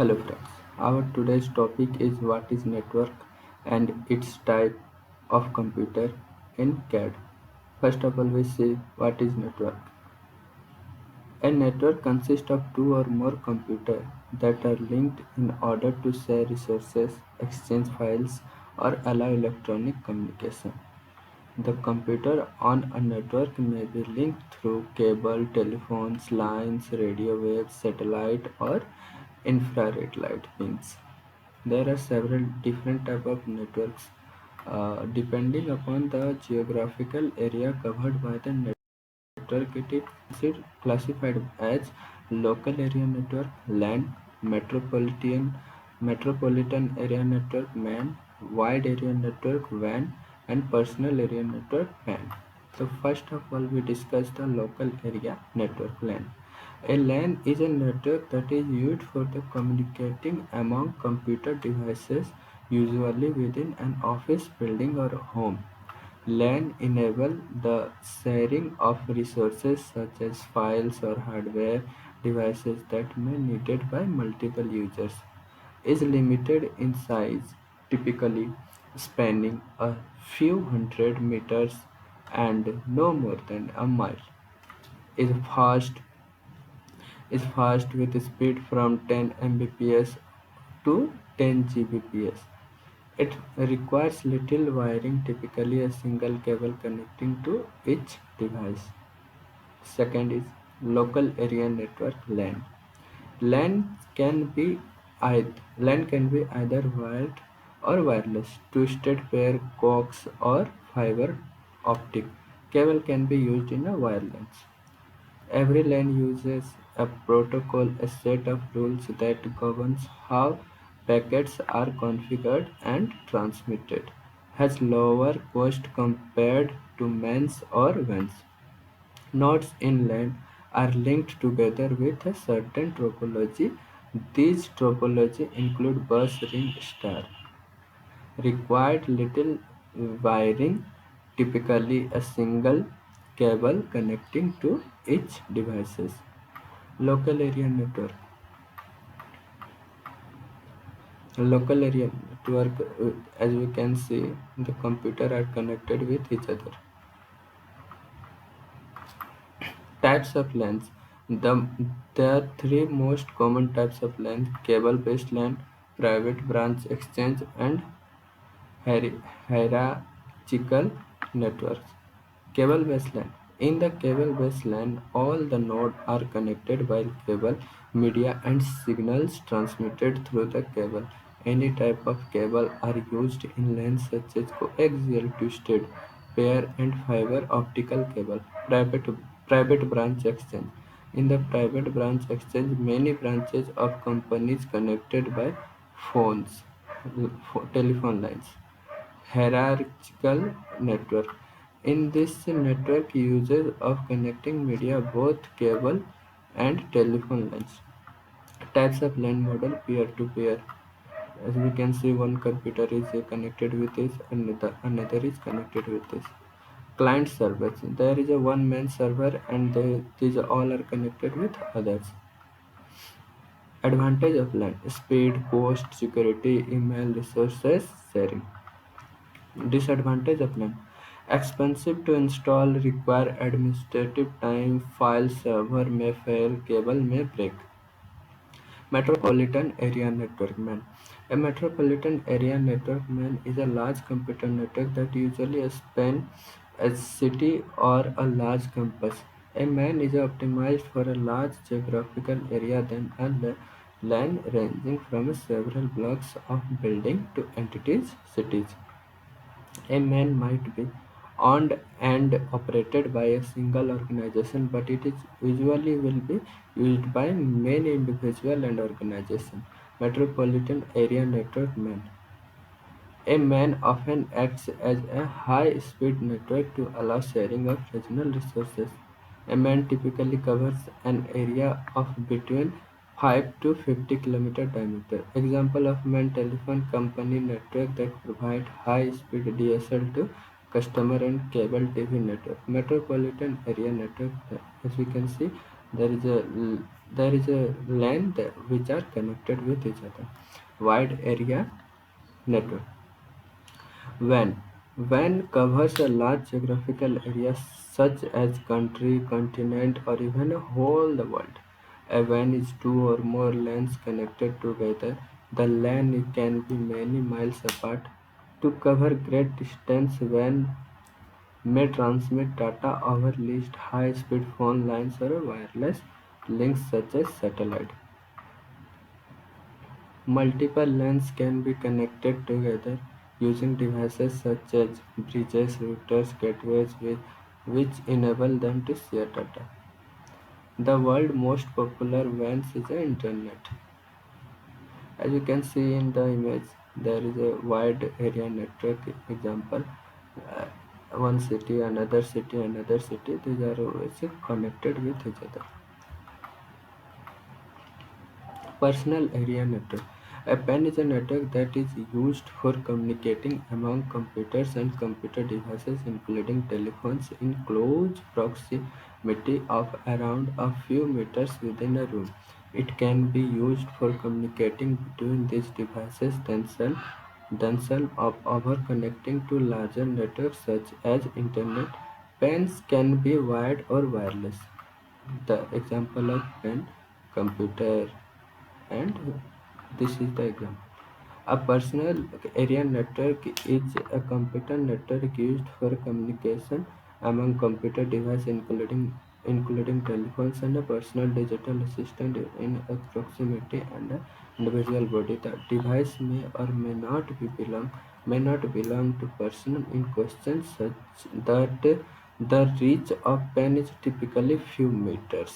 Hello friends, our today's topic is what is network and its type of computer in CAD. First of all, we see what is network. A network consists of two or more computers that are linked in order to share resources, exchange files, or allow electronic communication. The computer on a network may be linked through cable, telephones, lines, radio waves, satellite, or infrared light beams. There are several different type of networks depending upon the geographical area covered by the network. It is classified as local area network (LAN), metropolitan area network (MAN), wide area network (WAN), and personal area network (PAN). So first of all, we discuss the local area network (LAN). A LAN is a network that is used for the communicating among computer devices, usually within an office building or home. LAN enable the sharing of resources such as files or hardware devices that may needed by multiple users. Is limited in size, typically spanning a few hundred meters and no more than a mile. Is fast is fast with speed from 10 Mbps to 10 Gbps. It requires little wiring, typically a single cable connecting to each device. Second is local area network LAN. LAN can be LAN can be either wired or wireless, twisted pair, coax, or fiber optic. Cable can be used in a wireless. Every LAN uses a protocol, a set of rules that governs how packets are configured and transmitted. Has lower cost compared to MANs or WANs. Nodes in LAN are linked together with a certain topology. These topology include bus ring star. Required little wiring, typically a single cable connecting to each devices. Local area network. Local area network, as we can see, the computer are connected with each other. Types of LANs. There are three most common types of LAN: cable-based LAN, private branch exchange, and hierarchical networks. Cable-based LAN. In the cable-based LAN, all the nodes are connected by cable, media, and signals transmitted through the cable. Any type of cable are used in LAN such as coaxial, twisted pair, and fiber optical cable. Private branch exchange. In the private branch exchange, many branches of companies connected by phones, telephone lines. Hierarchical network. In this network, users of connecting media both cable and telephone lines. Types of LAN model: peer-to-peer. As we can see, one computer is connected with this, another is connected with this. Client servers. There is a one man server and these all are connected with others. Advantage of LAN: speed, cost, security, email, resources sharing. Disadvantage of LAN: expensive to install, require administrative time, file server may fail, cable may break. Metropolitan Area Network (MAN). A metropolitan area network (MAN) is a large computer network that usually spans a city or a large campus. A MAN is optimized for a large geographical area than a LAN ranging from several blocks of building to entities cities. A man might be owned and operated by a single organization, but it is usually will be used by many individuals and organizations. Metropolitan Area Network (MAN). A MAN often acts as a high-speed network to allow sharing of regional resources. A MAN typically covers an area of between 5 to 50 km diameter. Example of MAN: telephone company network that provide high-speed DSL to customer and cable TV network. Metropolitan area network, as we can see, There is a there is a LAN which are connected with each other. Wide area network. WAN. WAN covers a large geographical area such as country, continent, or even a whole the world. A WAN is two or more LANs connected together. The LAN can be many miles apart. To cover great distance, WAN may transmit data over leased high-speed phone lines or wireless links such as satellite. Multiple LANs can be connected together using devices such as bridges, routers, gateways which enable them to share data. The world's most popular WANs is the Internet. As you can see in the image, there is a wide area network example. Uh, One city, another city, another city. These are always connected with each other. Personal area network. A PAN is a network that is used for communicating among computers and computer devices, including telephones, in close proximity of around a few meters within a room. It can be used for communicating between these devices themselves over connecting to larger networks such as internet. PANs can be wired or wireless. The example of PAN computer, and this is the example. A personal area network is a computer network used for communication among computer devices, including telephones and a personal digital assistant in a proximity and an individual body. The device may not belong to person in question, such that the reach of PAN is typically few meters.